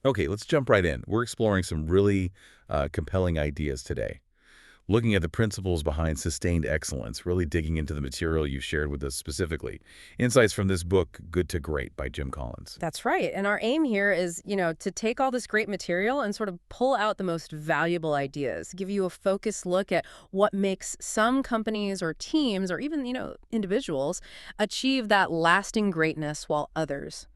Okay, let's jump right in. We're exploring some really compelling ideas today. Looking at the principles behind sustained excellence, really digging into the material you shared with us specifically. Insights from this book, Good to Great by Jim Collins. That's right. And our aim here is, to take all this great material and sort of pull out the most valuable ideas, give you a focused look at what makes some companies or teams or even, individuals achieve that lasting greatness while others,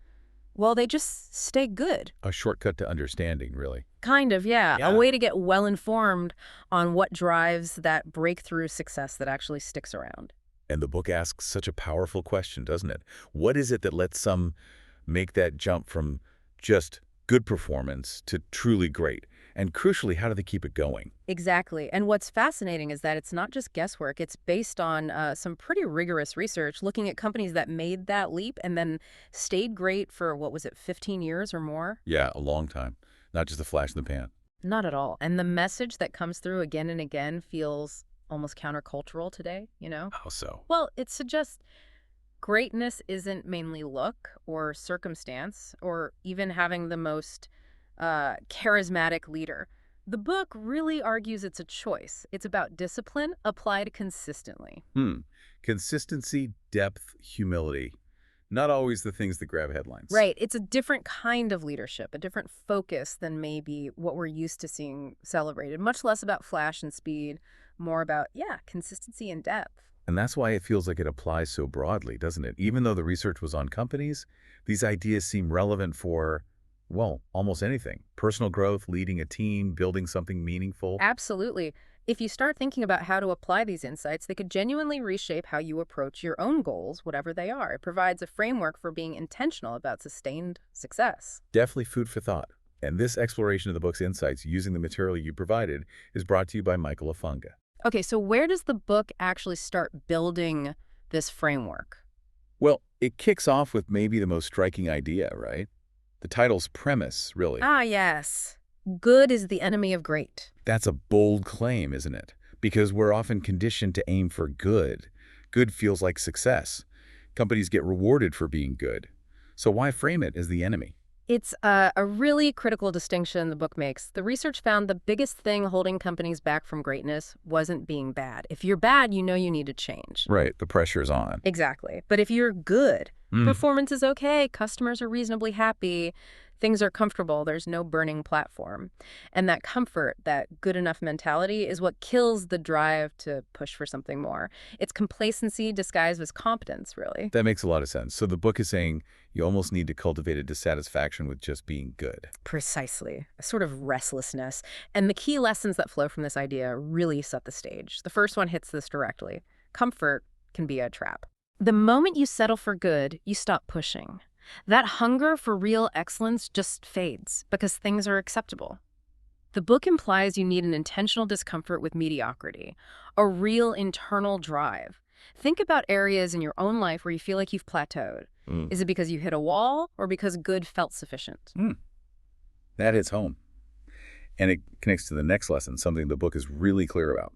well, they just stay good. A shortcut to understanding, really. Kind of, yeah. A Yeah. way to get well informed on what drives that breakthrough success that actually sticks around. And the book asks such a powerful question, doesn't it? What is it that lets some make that jump from just good performance to truly great? And crucially, how do they keep it going? Exactly. And what's fascinating is that it's not just guesswork. It's based on some pretty rigorous research looking at companies that made that leap and then stayed great for, what was it, 15 years or more? Yeah, a long time. Not just a flash in the pan. Not at all. And the message that comes through again and again feels almost countercultural today? How so? Well, it suggests greatness isn't mainly luck or circumstance or even having the most charismatic leader. The book really argues it's a choice. It's about discipline applied consistently. Hmm. Consistency, depth, humility. Not always the things that grab headlines. Right. It's a different kind of leadership, a different focus than maybe what we're used to seeing celebrated. Much less about flash and speed, more about, yeah, consistency and depth. And that's why it feels like it applies so broadly, doesn't it? Even though the research was on companies, these ideas seem relevant for, well, almost anything. Personal growth, leading a team, building something meaningful. Absolutely. If you start thinking about how to apply these insights, they could genuinely reshape how you approach your own goals, whatever they are. It provides a framework for being intentional about sustained success. Definitely food for thought. And this exploration of the book's insights using the material you provided is brought to you by Michael Afunga. Okay, so where does the book actually start building this framework? Well, it kicks off with maybe the most striking idea, right? The title's premise, really. Ah, yes. Good is the enemy of great. That's a bold claim, isn't it? Because we're often conditioned to aim for good. Good feels like success. Companies get rewarded for being good. So why frame it as the enemy? It's a really critical distinction the book makes. The research found the biggest thing holding companies back from greatness wasn't being bad. If you're bad, you know you need to change. Right, the pressure's on. Exactly. But if you're good, Mm. performance is okay, customers are reasonably happy, things are comfortable, there's no burning platform. And that comfort, that good enough mentality is what kills the drive to push for something more. It's complacency disguised as competence, really. That makes a lot of sense. So the book is saying you almost need to cultivate a dissatisfaction with just being good. Precisely. A sort of restlessness. And the key lessons that flow from this idea really set the stage. The first one hits this directly. Comfort can be a trap. The moment you settle for good, you stop pushing. That hunger for real excellence just fades because things are acceptable. The book implies you need an intentional discomfort with mediocrity, a real internal drive. Think about areas in your own life where you feel like you've plateaued. Mm. Is it because you hit a wall or because good felt sufficient? Mm. That hits home. And it connects to the next lesson, something the book is really clear about.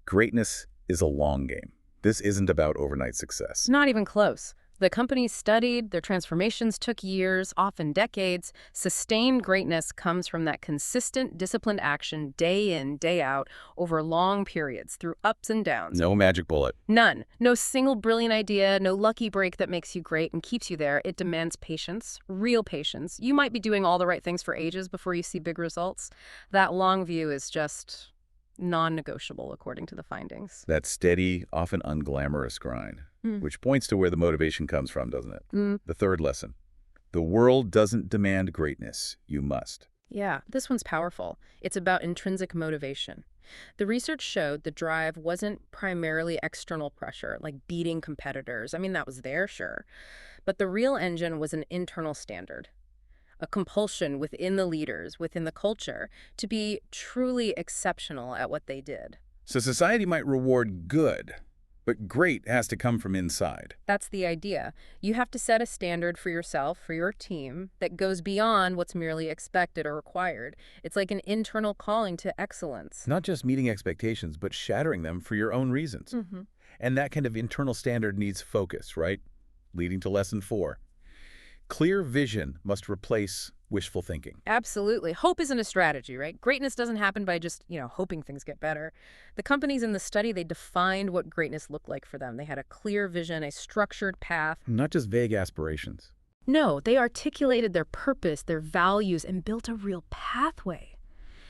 Greatness is a long game. This isn't about overnight success. Not even close. The companies studied, their transformations took years, often decades. Sustained greatness comes from that consistent, disciplined action day in, day out, over long periods, through ups and downs. No magic bullet. None. No single brilliant idea, no lucky break that makes you great and keeps you there. It demands patience, real patience. You might be doing all the right things for ages before you see big results. That long view is just non-negotiable, according to the findings. That steady, often unglamorous grind, Mm. which points to where the motivation comes from, doesn't it? Mm. The third lesson. The world doesn't demand greatness. You must. Yeah, this one's powerful. It's about intrinsic motivation. The research showed the drive wasn't primarily external pressure, like beating competitors. I mean, that was there, sure. But the real engine was an internal standard, a compulsion within the leaders, within the culture, to be truly exceptional at what they did. So society might reward good, but great has to come from inside. That's the idea. You have to set a standard for yourself, for your team, that goes beyond what's merely expected or required. It's like an internal calling to excellence. Not just meeting expectations, but shattering them for your own reasons. Mm-hmm. And that kind of internal standard needs focus, right? Leading to lesson 4. Clear vision must replace wishful thinking. Absolutely. Hope isn't a strategy, right? Greatness doesn't happen by just, hoping things get better. The companies in the study, they defined what greatness looked like for them. They had a clear vision, a structured path. Not just vague aspirations. No, they articulated their purpose, their values, and built a real pathway.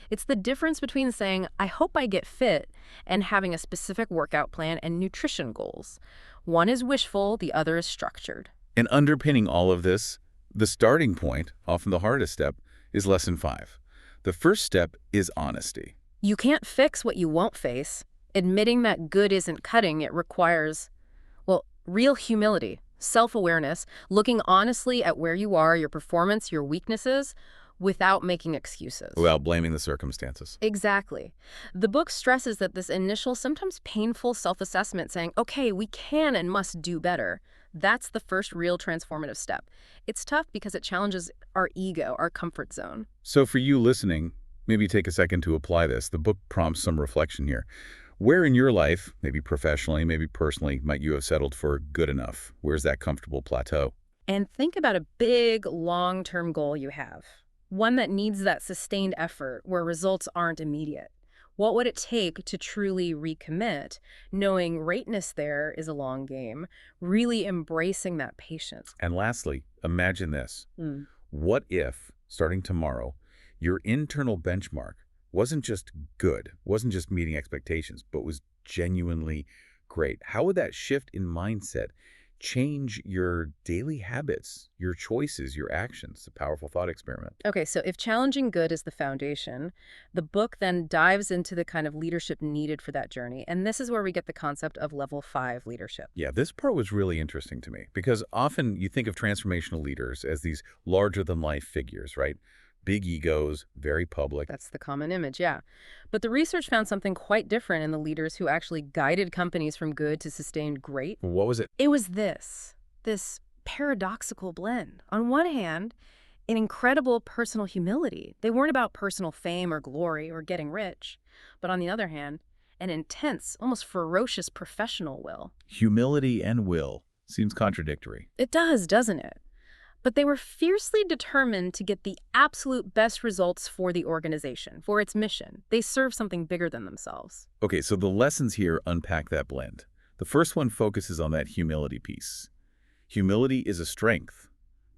It's the difference between saying, I hope I get fit, and having a specific workout plan and nutrition goals. One is wishful, the other is structured. And underpinning all of this, the starting point, often the hardest step, is lesson 5. The first step is honesty. You can't fix what you won't face. Admitting that good isn't cutting it requires, real humility, self-awareness, looking honestly at where you are, your performance, your weaknesses, without making excuses. Without blaming the circumstances. Exactly. The book stresses that this initial, sometimes painful self-assessment saying, okay, we can and must do better, that's the first real transformative step. It's tough because it challenges our ego, our comfort zone. So for you listening, maybe take a second to apply this. The book prompts some reflection here. Where in your life, maybe professionally, maybe personally, might you have settled for good enough? Where's that comfortable plateau? And think about a big, long-term goal you have. One that needs that sustained effort where results aren't immediate. What would it take to truly recommit, knowing greatness there is a long game, really embracing that patience? And lastly, imagine this. Mm. What if, starting tomorrow, your internal benchmark wasn't just good, wasn't just meeting expectations, but was genuinely great? How would that shift in mindset change your daily habits, your choices, your actions? A powerful thought experiment. Okay, so if challenging good is the foundation, the book then dives into the kind of leadership needed for that journey. And this is where we get the concept of level 5 leadership. Yeah, this part was really interesting to me because often you think of transformational leaders as these larger-than-life figures, right? Big egos, very public. That's the common image, yeah. But the research found something quite different in the leaders who actually guided companies from good to sustained great. What was it? It was this paradoxical blend. On one hand, an incredible personal humility. They weren't about personal fame or glory or getting rich. But on the other hand, an intense, almost ferocious professional will. Humility and will. Seems contradictory. It does, doesn't it? But they were fiercely determined to get the absolute best results for the organization, for its mission. They serve something bigger than themselves. Okay, so the lessons here unpack that blend. The first one focuses on that humility piece. Humility is a strength,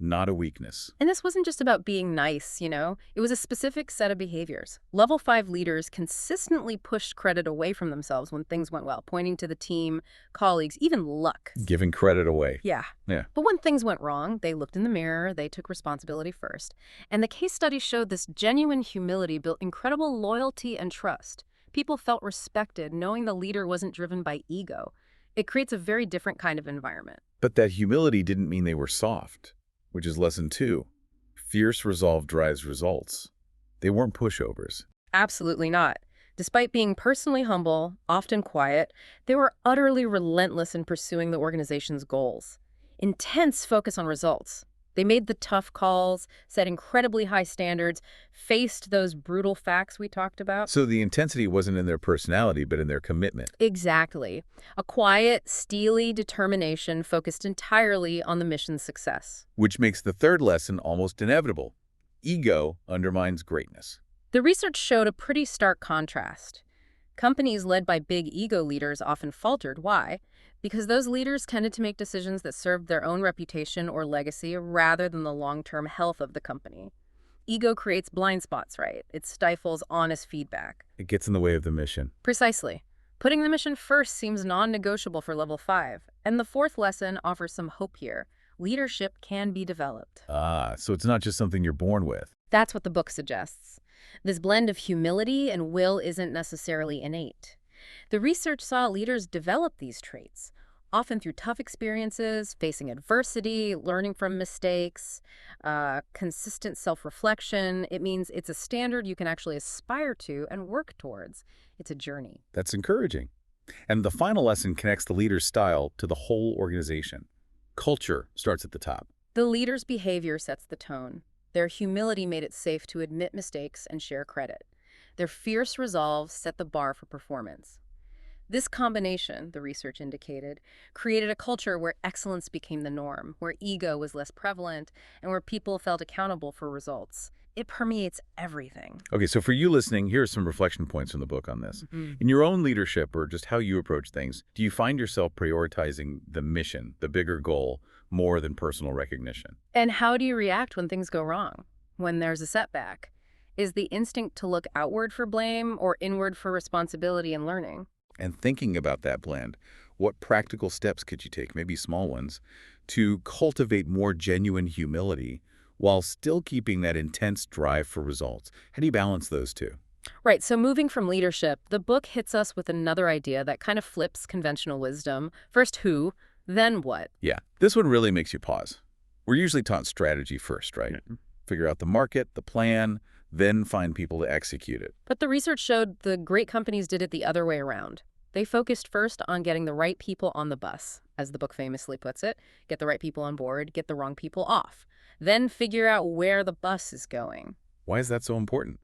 not a weakness. And this wasn't just about being nice, It was a specific set of behaviors. Level 5 leaders consistently pushed credit away from themselves when things went well, pointing to the team, colleagues, even luck. Giving credit away. Yeah. But when things went wrong, they looked in the mirror, they took responsibility first. And the case study showed this genuine humility built incredible loyalty and trust. People felt respected, knowing the leader wasn't driven by ego. It creates a very different kind of environment. But that humility didn't mean they were soft, which is lesson 2. Fierce resolve drives results. They weren't pushovers. Absolutely not. Despite being personally humble, often quiet, they were utterly relentless in pursuing the organization's goals. Intense focus on results. They made the tough calls, set incredibly high standards, faced those brutal facts we talked about. So the intensity wasn't in their personality, but in their commitment. Exactly. A quiet, steely determination focused entirely on the mission's success. Which makes the third lesson almost inevitable. Ego undermines greatness. The research showed a pretty stark contrast. Companies led by big ego leaders often faltered. Why? Because those leaders tended to make decisions that served their own reputation or legacy rather than the long-term health of the company. Ego creates blind spots, right? It stifles honest feedback. It gets in the way of the mission. Precisely. Putting the mission first seems non-negotiable for level 5. And the fourth lesson offers some hope here. Leadership can be developed. So it's not just something you're born with. That's what the book suggests. This blend of humility and will isn't necessarily innate. The research saw leaders develop these traits, often through tough experiences, facing adversity, learning from mistakes, consistent self-reflection. It means it's a standard you can actually aspire to and work towards. It's a journey. That's encouraging. And the final lesson connects the leader's style to the whole organization. Culture starts at the top. The leader's behavior sets the tone. Their humility made it safe to admit mistakes and share credit. Their fierce resolve set the bar for performance. This combination, the research indicated, created a culture where excellence became the norm, where ego was less prevalent, and where people felt accountable for results. It permeates everything. Okay, so for you listening, here are some reflection points from the book on this. In your own leadership or just how you approach things, do you find yourself prioritizing the mission, the bigger goal, more than personal recognition? And how do you react when things go wrong? When there's a setback? Is the instinct to look outward for blame or inward for responsibility and learning? And thinking about that blend, what practical steps could you take, maybe small ones, to cultivate more genuine humility while still keeping that intense drive for results? How do you balance those two? Right, so moving from leadership, the book hits us with another idea that kind of flips conventional wisdom. First who, then what? Yeah, this one really makes you pause. We're usually taught strategy first, right? Figure out the market, the plan, then find people to execute it. But the research showed the great companies did it the other way around. They focused first on getting the right people on the bus, as the book famously puts it. Get the right people on board, get the wrong people off. Then figure out where the bus is going. Why is that so important?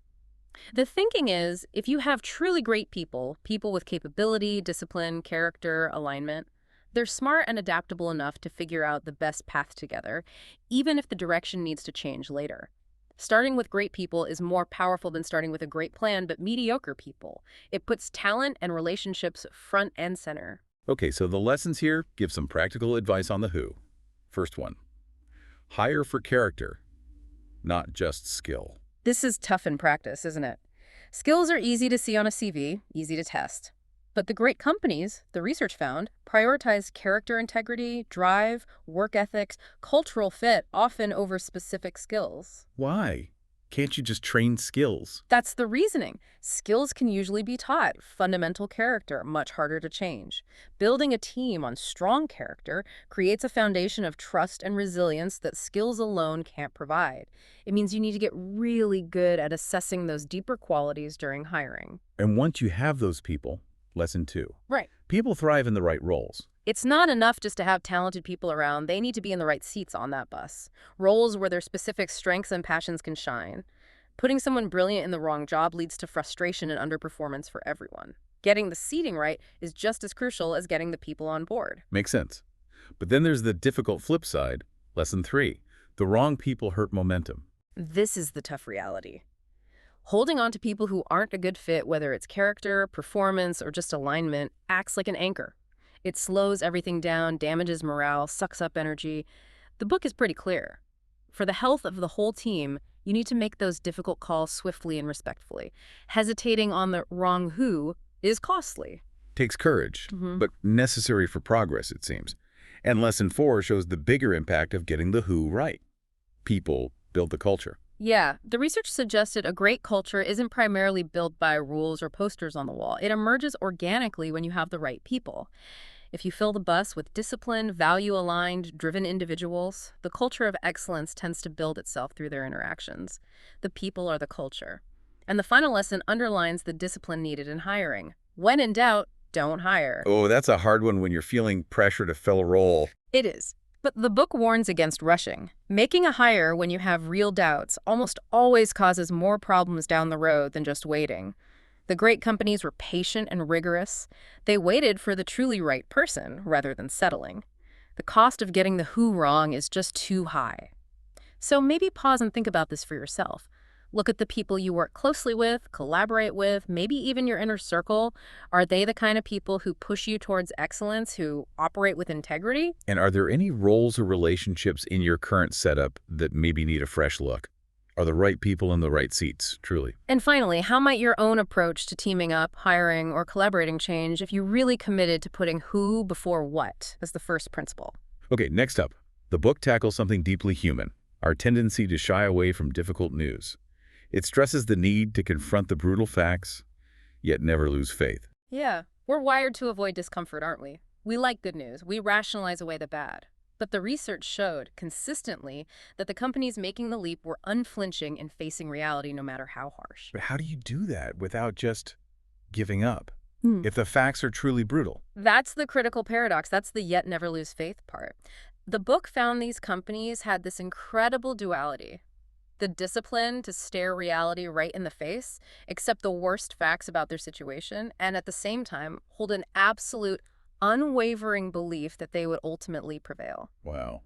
The thinking is, if you have truly great people, people with capability, discipline, character, alignment, they're smart and adaptable enough to figure out the best path together, even if the direction needs to change later. Starting with great people is more powerful than starting with a great plan, but mediocre people. It puts talent and relationships front and center. Okay, so the lessons here give some practical advice on the who. First one, hire for character, not just skill. This is tough in practice, isn't it? Skills are easy to see on a CV, easy to test. But the great companies, the research found, prioritize character integrity, drive, work ethics, cultural fit, often over specific skills. Why? Can't you just train skills? That's the reasoning. Skills can usually be taught. Fundamental character, much harder to change. Building a team on strong character creates a foundation of trust and resilience that skills alone can't provide. It means you need to get really good at assessing those deeper qualities during hiring. And once you have those people, lesson two, Right. people thrive in the right roles. It's not enough just to have talented people around. They need to be in the right seats on that bus. Roles where their specific strengths and passions can shine. Putting someone brilliant in the wrong job leads to frustration and underperformance for everyone. Getting the seating right is just as crucial as getting the people on board. Makes sense. But then there's the difficult flip side, lesson three, the wrong people hurt momentum. This is the tough reality. Holding on to people who aren't a good fit, whether it's character, performance, or just alignment, acts like an anchor. It slows everything down, damages morale, sucks up energy. The book is pretty clear. For the health of the whole team, you need to make those difficult calls swiftly and respectfully. Hesitating on the wrong who is costly. Takes courage, but necessary for progress, it seems. And lesson four shows the bigger impact of getting the who right. People build the culture. Yeah, the research suggested a great culture isn't primarily built by rules or posters on the wall. It emerges organically when you have the right people. If you fill the bus with disciplined, value-aligned, driven individuals, the culture of excellence tends to build itself through their interactions. The people are the culture. And the final lesson underlines the discipline needed in hiring. When in doubt, don't hire. Oh, that's a hard one when you're feeling pressure to fill a role. It is. But the book warns against rushing. Making a hire when you have real doubts almost always causes more problems down the road than just waiting. The great companies were patient and rigorous. They waited for the truly right person rather than settling. The cost of getting the who wrong is just too high. So maybe pause and think about this for yourself. Look at the people you work closely with, collaborate with, maybe even your inner circle. Are they the kind of people who push you towards excellence, who operate with integrity? And are there any roles or relationships in your current setup that maybe need a fresh look? Are the right people in the right seats, truly? And finally, how might your own approach to teaming up, hiring, or collaborating change if you really committed to putting who before what as the first principle? Okay, next up, the book tackles something deeply human, our tendency to shy away from difficult news. It stresses the need to confront the brutal facts, yet never lose faith. Yeah, we're wired to avoid discomfort, aren't we? We like good news. We rationalize away the bad. But the research showed consistently that the companies making the leap were unflinching in facing reality no matter how harsh. But how do you do that without just giving up? Hmm. If the facts are truly brutal? That's the critical paradox. That's the yet never lose faith part. The book found these companies had this incredible duality. The discipline to stare reality right in the face, accept the worst facts about their situation, and at the same time, hold an absolute, unwavering belief that they would ultimately prevail. Wow,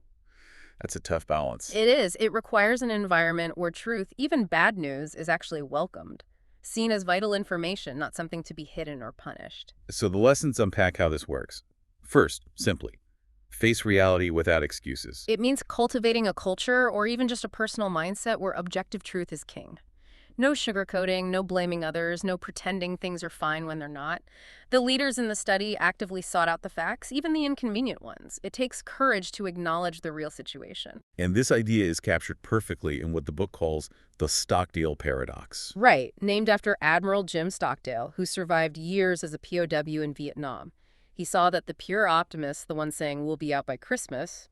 that's a tough balance. It is. It requires an environment where truth, even bad news, is actually welcomed, seen as vital information, not something to be hidden or punished. So the lessons unpack how this works. First, simply, face reality without excuses. It means cultivating a culture or even just a personal mindset where objective truth is king. No sugarcoating, no blaming others, no pretending things are fine when they're not. The leaders in the study actively sought out the facts, even the inconvenient ones. It takes courage to acknowledge the real situation. And this idea is captured perfectly in what the book calls the Stockdale paradox. Right, named after Admiral Jim Stockdale, who survived years as a POW in Vietnam. He saw that the pure optimist, the one saying we'll be out by Christmas,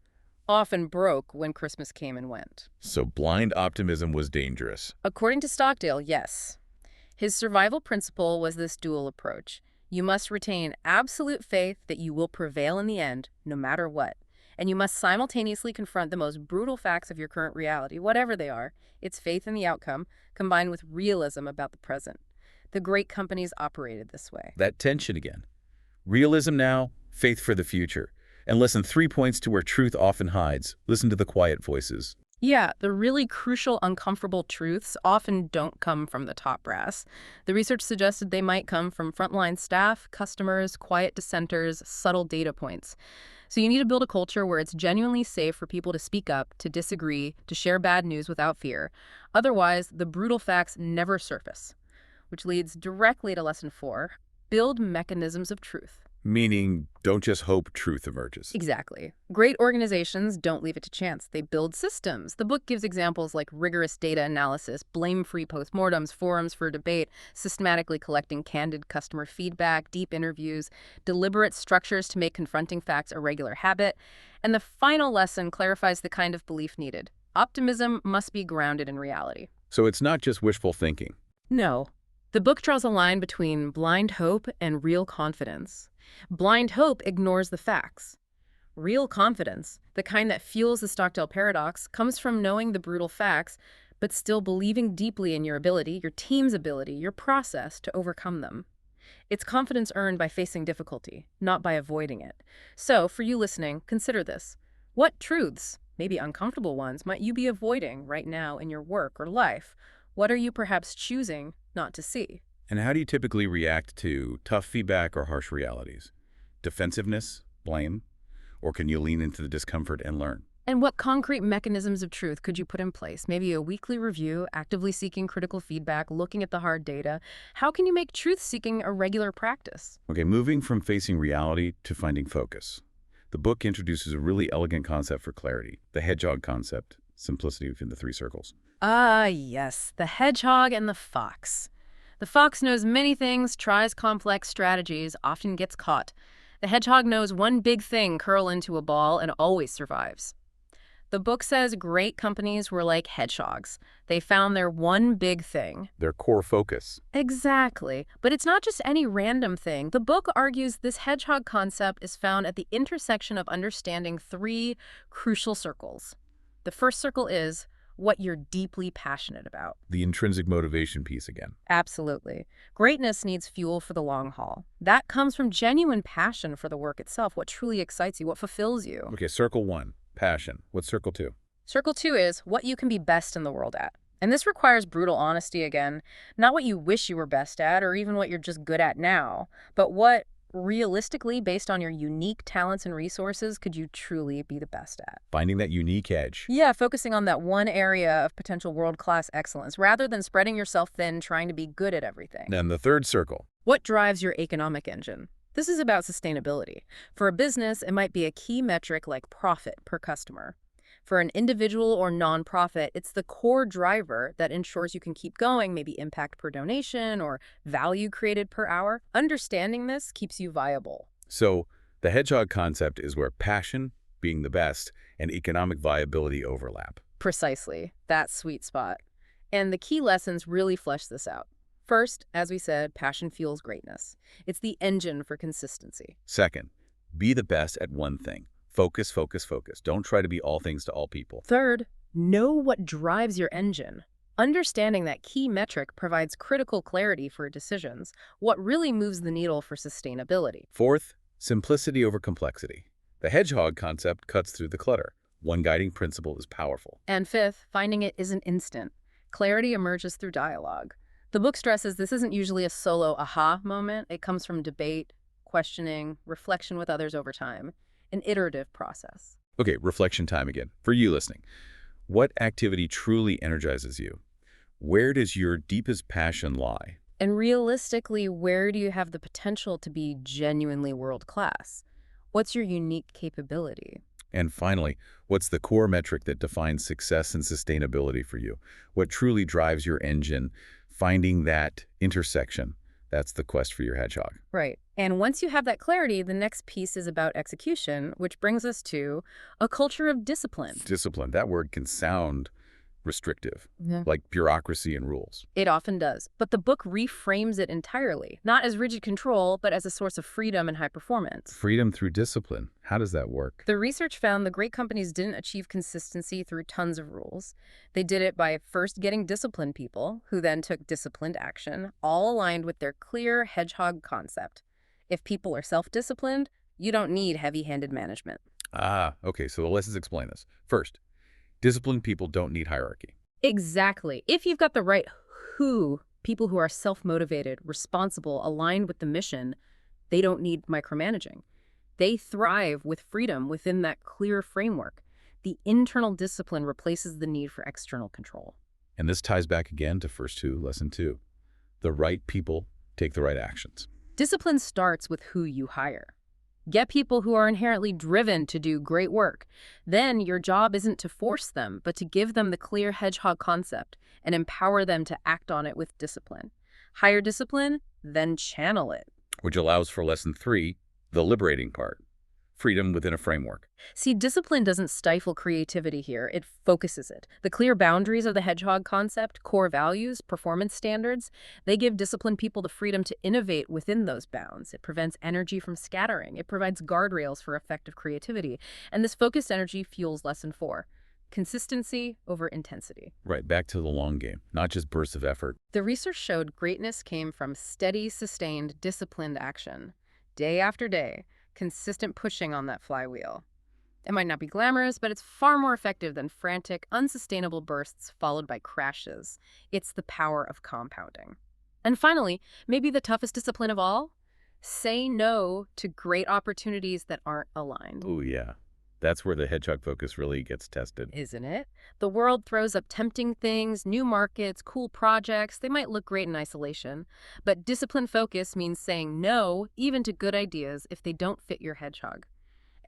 often broke when Christmas came and went. So blind optimism was dangerous. According to Stockdale, yes. His survival principle was this dual approach. You must retain absolute faith that you will prevail in the end, no matter what. And you must simultaneously confront the most brutal facts of your current reality, whatever they are. It's faith in the outcome, combined with realism about the present. The great companies operated this way. That tension again. Realism now, faith for the future. And lesson 3 points to where truth often hides. Listen to the quiet voices. Yeah, the really crucial, uncomfortable truths often don't come from the top brass. The research suggested they might come from frontline staff, customers, quiet dissenters, subtle data points. So you need to build a culture where it's genuinely safe for people to speak up, to disagree, to share bad news without fear. Otherwise, the brutal facts never surface. Which leads directly to lesson 4, build mechanisms of truth. Meaning, don't just hope truth emerges. Exactly. Great organizations don't leave it to chance. They build systems. The book gives examples like rigorous data analysis, blame-free postmortems, forums for debate, systematically collecting candid customer feedback, deep interviews, deliberate structures to make confronting facts a regular habit. And the final lesson clarifies the kind of belief needed. Optimism must be grounded in reality. So it's not just wishful thinking. No. The book draws a line between blind hope and real confidence. Blind hope ignores the facts. Real confidence, the kind that fuels the Stockdale paradox, comes from knowing the brutal facts, but still believing deeply in your ability, your team's ability, your process to overcome them. It's confidence earned by facing difficulty, not by avoiding it. So, for you listening, consider this. What truths, maybe uncomfortable ones, might you be avoiding right now in your work or life? What are you perhaps choosing not to see? And how do you typically react to tough feedback or harsh realities? Defensiveness? Blame? Or can you lean into the discomfort and learn? And what concrete mechanisms of truth could you put in place? Maybe a weekly review, actively seeking critical feedback, looking at the hard data. How can you make truth-seeking a regular practice? Okay, moving from facing reality to finding focus. The book introduces a really elegant concept for clarity, the hedgehog concept, simplicity within the 3 circles. Ah, yes, the hedgehog and the fox. The fox knows many things, tries complex strategies, often gets caught. The hedgehog knows one big thing, curl into a ball, and always survives. The book says great companies were like hedgehogs. They found their one big thing. Their core focus. Exactly. But it's not just any random thing. The book argues this hedgehog concept is found at the intersection of understanding 3 crucial circles. The first circle is what you're deeply passionate about. The intrinsic motivation piece again. Absolutely. Greatness needs fuel for the long haul. That comes from genuine passion for the work itself, what truly excites you, what fulfills you. Okay, circle 1, passion. What's circle 2? Circle 2 is what you can be best in the world at. And this requires brutal honesty again, not what you wish you were best at or even what you're just good at now, but what realistically, based on your unique talents and resources, could you truly be the best at? Finding that unique edge. Yeah, focusing on that one area of potential world-class excellence, rather than spreading yourself thin trying to be good at everything. And the third circle. What drives your economic engine? This is about sustainability. For a business, it might be a key metric like profit per customer. For an individual or nonprofit, it's the core driver that ensures you can keep going, maybe impact per donation or value created per hour. Understanding this keeps you viable. So the hedgehog concept is where passion, being the best, and economic viability overlap. Precisely. That sweet spot. And the key lessons really flesh this out. First, as we said, passion fuels greatness. It's the engine for consistency. Second, be the best at one thing. Focus, focus, focus. Don't try to be all things to all people. Third, Know what drives your engine. Understanding that key metric provides critical clarity for decisions, what really moves the needle for sustainability. Fourth, simplicity over complexity. The hedgehog concept cuts through the clutter. One guiding principle is powerful. And fifth, finding it isn't instant. Clarity emerges through dialogue. The book stresses this isn't usually a solo aha moment. It comes from debate, questioning, reflection with others over time, an iterative process. Okay, reflection time again. For you listening, what activity truly energizes you? Where does your deepest passion lie? And realistically, where do you have the potential to be genuinely world-class? What's your unique capability? And finally, what's the core metric that defines success and sustainability for you? What truly drives your engine? Finding that intersection, that's the quest for your hedgehog. Right. And once you have that clarity, the next piece is about execution, which brings us to a culture of discipline. Discipline, that word can sound restrictive, Yeah. like bureaucracy and rules. It often does. But the book reframes it entirely, not as rigid control, but as a source of freedom and high performance. Freedom through discipline, how does that work? The research found the great companies didn't achieve consistency through tons of rules. They did it by first getting disciplined people, who then took disciplined action, all aligned with their clear hedgehog concept. If people are self-disciplined, you don't need heavy-handed management. Okay, so the lessons explain this. First, disciplined people don't need hierarchy. Exactly. If you've got the right who, people who are self-motivated, responsible, aligned with the mission, they don't need micromanaging. They thrive with freedom within that clear framework. The internal discipline replaces the need for external control. And this ties back again to first two, lesson two. The right people take the right actions. Discipline starts with who you hire. Get people who are inherently driven to do great work. Then your job isn't to force them, but to give them the clear hedgehog concept and empower them to act on it with discipline. Hire discipline, then channel it. Which allows for lesson three, the liberating part. Freedom within a framework. See, discipline doesn't stifle creativity here, it focuses it. The clear boundaries of the hedgehog concept, core values, performance standards, they give disciplined people the freedom to innovate within those bounds. It prevents energy from scattering. It provides guardrails for effective creativity. And this focused energy fuels lesson four. Consistency over intensity. Right, back to the long game, not just bursts of effort. The research showed greatness came from steady, sustained, disciplined action. Day after day, consistent pushing on that flywheel. It might not be glamorous, but it's far more effective than frantic, unsustainable bursts followed by crashes. It's the power of compounding. And finally, maybe the toughest discipline of all, say no to great opportunities that aren't aligned. Oh yeah, that's where the hedgehog focus really gets tested. Isn't it? The world throws up tempting things, new markets, cool projects. They might look great in isolation. But disciplined focus means saying no, even to good ideas, if they don't fit your hedgehog.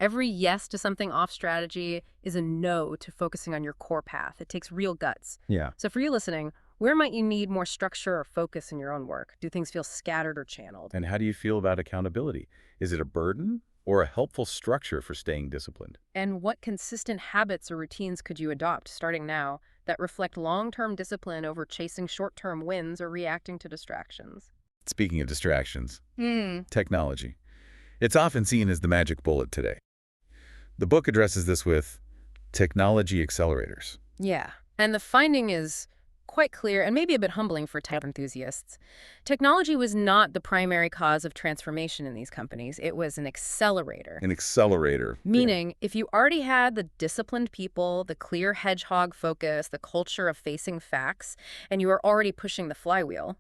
Every yes to something off strategy is a no to focusing on your core path. It takes real guts. Yeah. So for you listening, where might you need more structure or focus in your own work? Do things feel scattered or channeled? And how do you feel about accountability? Is it a burden or a helpful structure for staying disciplined? And what consistent habits or routines could you adopt starting now that reflect long-term discipline over chasing short-term wins or reacting to distractions? Speaking of distractions, technology. It's often seen as the magic bullet today. The book addresses this with technology accelerators. Yeah, and the finding is quite clear and maybe a bit humbling for tech enthusiasts. Technology was not the primary cause of transformation in these companies. It was an accelerator. An accelerator. Meaning, if you already had the disciplined people, the clear hedgehog focus, the culture of facing facts, and you were already pushing the flywheel,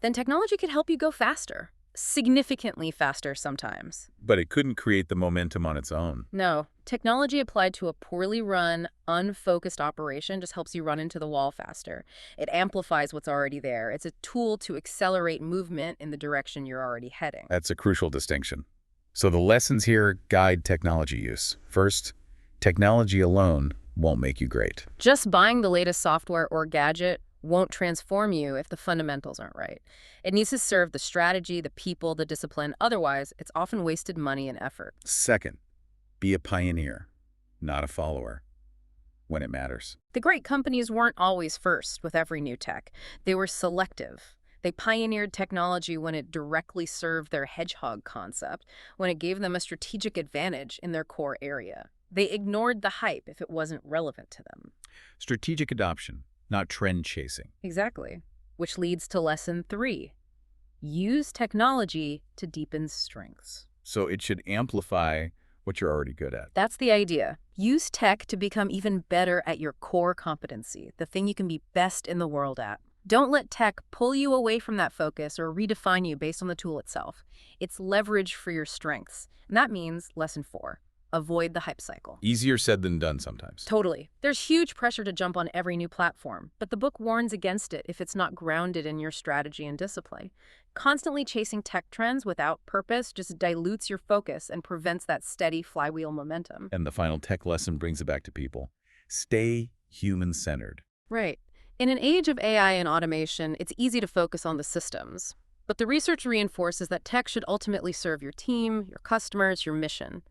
then technology could help you go faster. Significantly faster sometimes. But it couldn't create the momentum on its own. No, technology applied to a poorly run, unfocused operation just helps you run into the wall faster. It amplifies what's already there. It's a tool to accelerate movement in the direction you're already heading. That's a crucial distinction. So the lessons here guide technology use. First, technology alone won't make you great. Just buying the latest software or gadget won't transform you if the fundamentals aren't right. It needs to serve the strategy, the people, the discipline. Otherwise, it's often wasted money and effort. Second, be a pioneer, not a follower, when it matters. The great companies weren't always first with every new tech. They were selective. They pioneered technology when it directly served their hedgehog concept, when it gave them a strategic advantage in their core area. They ignored the hype if it wasn't relevant to them. Strategic adoption, not trend chasing. Exactly. Which leads to lesson 3. Use technology to deepen strengths. So it should amplify what you're already good at. That's the idea. Use tech to become even better at your core competency, the thing you can be best in the world at. Don't let tech pull you away from that focus or redefine you based on the tool itself. It's leverage for your strengths. And that means lesson 4. Avoid the hype cycle. Easier said than done sometimes. Totally. There's huge pressure to jump on every new platform, but the book warns against it if it's not grounded in your strategy and discipline. Constantly chasing tech trends without purpose just dilutes your focus and prevents that steady flywheel momentum. And the final tech lesson brings it back to people. Stay human-centered. Right. In an age of AI and automation, it's easy to focus on the systems. But the research reinforces that tech should ultimately serve your team, your customers, your mission.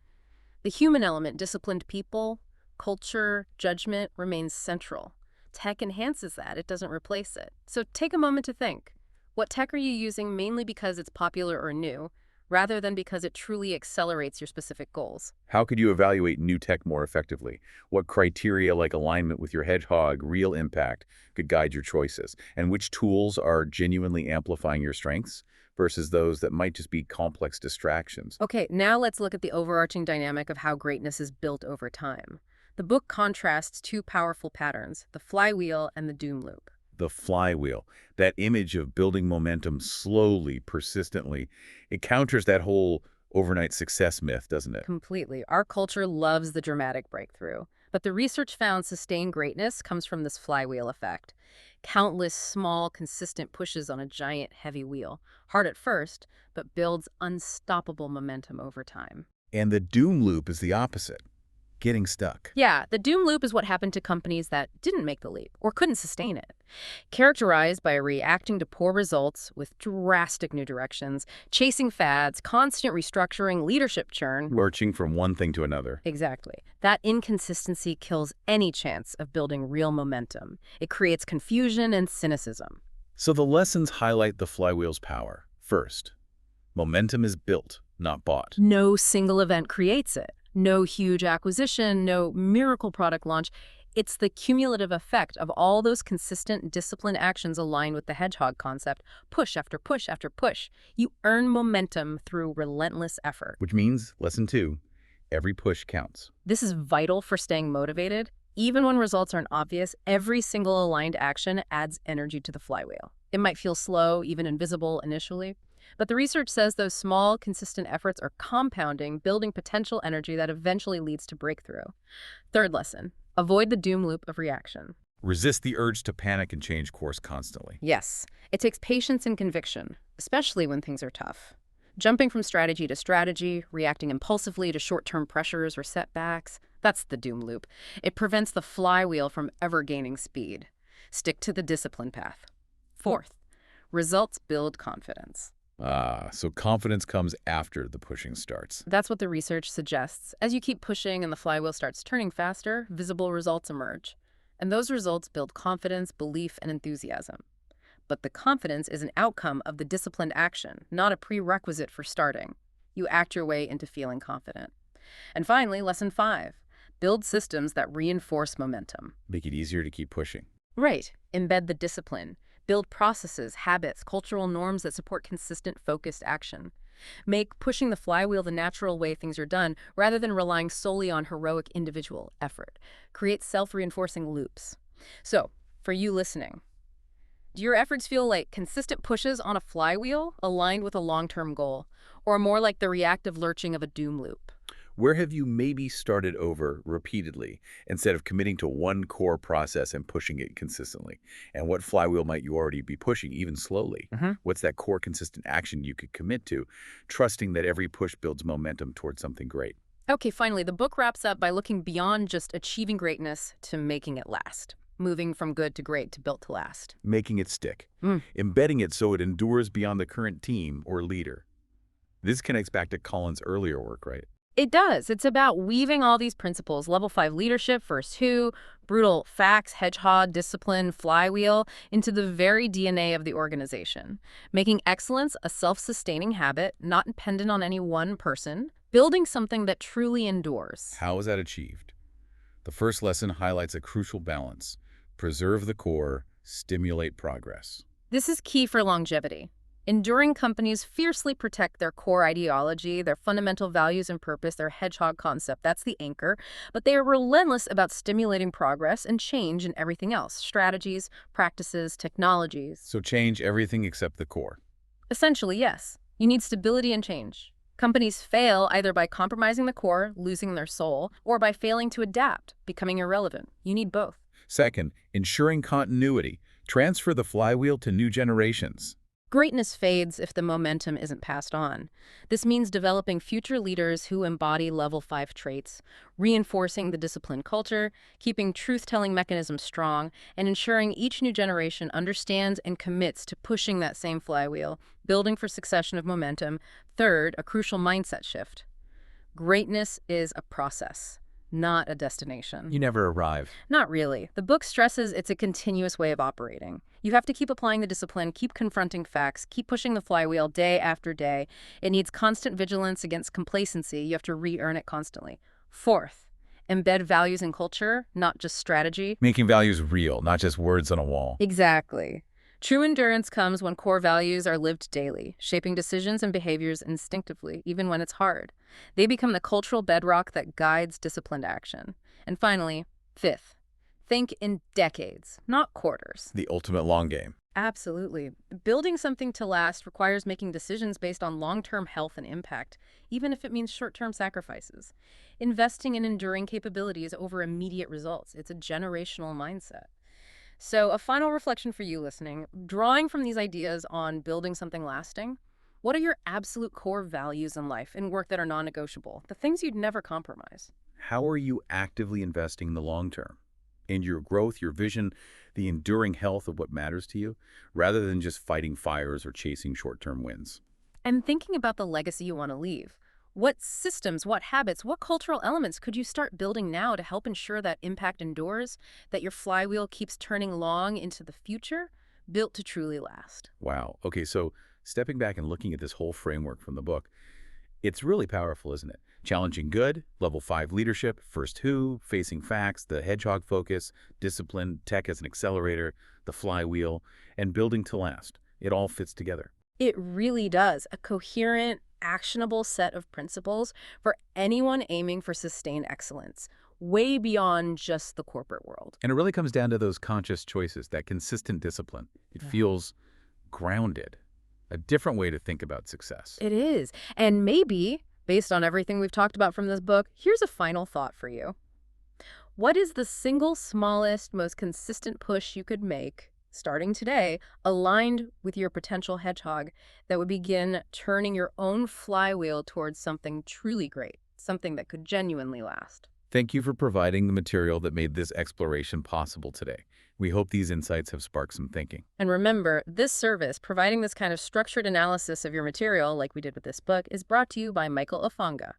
The human element, disciplined people, culture, judgment, remains central. Tech enhances that, it doesn't replace it. So take a moment to think. What tech are you using mainly because it's popular or new, rather than because it truly accelerates your specific goals? How could you evaluate new tech more effectively? What criteria like alignment with your hedgehog, real impact, could guide your choices? And which tools are genuinely amplifying your strengths versus those that might just be complex distractions? Okay, now let's look at the overarching dynamic of how greatness is built over time. The book contrasts two powerful patterns, the flywheel and the doom loop. The flywheel, that image of building momentum slowly, persistently, it counters that whole overnight success myth, doesn't it? Completely. Our culture loves the dramatic breakthrough. But the research found sustained greatness comes from this flywheel effect. Countless small, consistent pushes on a giant, heavy wheel. Hard at first, but builds unstoppable momentum over time. And the doom loop is the opposite, getting stuck. Yeah, the doom loop is what happened to companies that didn't make the leap or couldn't sustain it. Characterized by reacting to poor results with drastic new directions, chasing fads, constant restructuring, leadership churn. Lurching from one thing to another. Exactly. That inconsistency kills any chance of building real momentum. It creates confusion and cynicism. So the lessons highlight the flywheel's power. First, momentum is built, not bought. No single event creates it. No huge acquisition, no miracle product launch. It's the cumulative effect of all those consistent, disciplined actions aligned with the hedgehog concept. Push after push after push. You earn momentum through relentless effort. Which means, lesson 2, every push counts. This is vital for staying motivated. Even when results aren't obvious, every single aligned action adds energy to the flywheel. It might feel slow, even invisible initially, but the research says those small, consistent efforts are compounding, building potential energy that eventually leads to breakthrough. Third lesson, avoid the doom loop of reaction. Resist the urge to panic and change course constantly. Yes, it takes patience and conviction, especially when things are tough. Jumping from strategy to strategy, reacting impulsively to short-term pressures or setbacks, that's the doom loop. It prevents the flywheel from ever gaining speed. Stick to the discipline path. Fourth, results build confidence. So confidence comes after the pushing starts. That's what the research suggests. As you keep pushing and the flywheel starts turning faster, visible results emerge. And those results build confidence, belief, and enthusiasm. But the confidence is an outcome of the disciplined action, not a prerequisite for starting. You act your way into feeling confident. And finally, lesson 5, build systems that reinforce momentum. Make it easier to keep pushing. Right. Embed the discipline. Build processes, habits, cultural norms that support consistent, focused action. Make pushing the flywheel the natural way things are done, rather than relying solely on heroic individual effort. Create self-reinforcing loops. So, for you listening, do your efforts feel like consistent pushes on a flywheel aligned with a long-term goal, or more like the reactive lurching of a doom loop? Where have you maybe started over repeatedly instead of committing to one core process and pushing it consistently? And what flywheel might you already be pushing, even slowly? What's that core consistent action you could commit to, trusting that every push builds momentum towards something great? Okay, finally, the book wraps up by looking beyond just achieving greatness to making it last. Moving from good to great to built to last. Making it stick. Embedding it so it endures beyond the current team or leader. This connects back to Colin's earlier work, right? It does. It's about weaving all these principles, level 5 leadership, first who, brutal facts, hedgehog, discipline, flywheel, into the very DNA of the organization. Making excellence a self-sustaining habit, not dependent on any one person, Building something that truly endures. How is that achieved? The first lesson highlights a crucial balance. Preserve the core, stimulate progress. This is key for longevity. Enduring companies fiercely protect their core ideology, their fundamental values and purpose, their hedgehog concept. That's the anchor. But they are relentless about stimulating progress and change in everything else: strategies, practices, technologies. So change everything except the core. Essentially, yes. You need stability and change. Companies fail either by compromising the core, losing their soul, or by failing to adapt, becoming irrelevant. You need both. Second, ensuring continuity. Transfer the flywheel to new generations. Greatness fades if the momentum isn't passed on. This means developing future leaders who embody level 5 traits, reinforcing the disciplined culture, keeping truth-telling mechanisms strong, and ensuring each new generation understands and commits to pushing that same flywheel, building for succession of momentum. Third, a crucial mindset shift. Greatness is a process, not a destination. You never arrive. Not really. The book stresses it's a continuous way of operating. You have to keep applying the discipline, keep confronting facts, keep pushing the flywheel day after day. It needs constant vigilance against complacency. You have to re-earn it constantly. Fourth, embed values in culture, not just strategy. Making values real, not just words on a wall. Exactly. True endurance comes when core values are lived daily, shaping decisions and behaviors instinctively, even when it's hard. They become the cultural bedrock that guides disciplined action. And finally, fifth, think in decades, not quarters. The ultimate long game. Absolutely. Building something to last requires making decisions based on long-term health and impact, even if it means short-term sacrifices. Investing in enduring capabilities over immediate results. It's a generational mindset. So a final reflection for you listening, drawing from these ideas on building something lasting, what are your absolute core values in life and work that are non-negotiable, the things you'd never compromise? How are you actively investing in the long term? In your growth, your vision, the enduring health of what matters to you, rather than just fighting fires or chasing short-term wins. And thinking about the legacy you want to leave. What systems, what habits, what cultural elements could you start building now to help ensure that impact endures, that your flywheel keeps turning long into the future, built to truly last? Wow. Okay, so stepping back and looking at this whole framework from the book, it's really powerful, isn't it? Challenging good, level 5 leadership, first who, facing facts, the hedgehog focus, discipline, tech as an accelerator, the flywheel, and building to last. It all fits together. It really does. A coherent, actionable set of principles for anyone aiming for sustained excellence, way beyond just the corporate world. And it really comes down to those conscious choices, that consistent discipline. It feels grounded, a different way to think about success. It is. And maybe, based on everything we've talked about from this book, here's a final thought for you. What is the single smallest, most consistent push you could make, starting today, aligned with your potential hedgehog, that would begin turning your own flywheel towards something truly great, something that could genuinely last? Thank you for providing the material that made this exploration possible today. We hope these insights have sparked some thinking. And remember, this service, providing this kind of structured analysis of your material like we did with this book, is brought to you by Michael Afanga.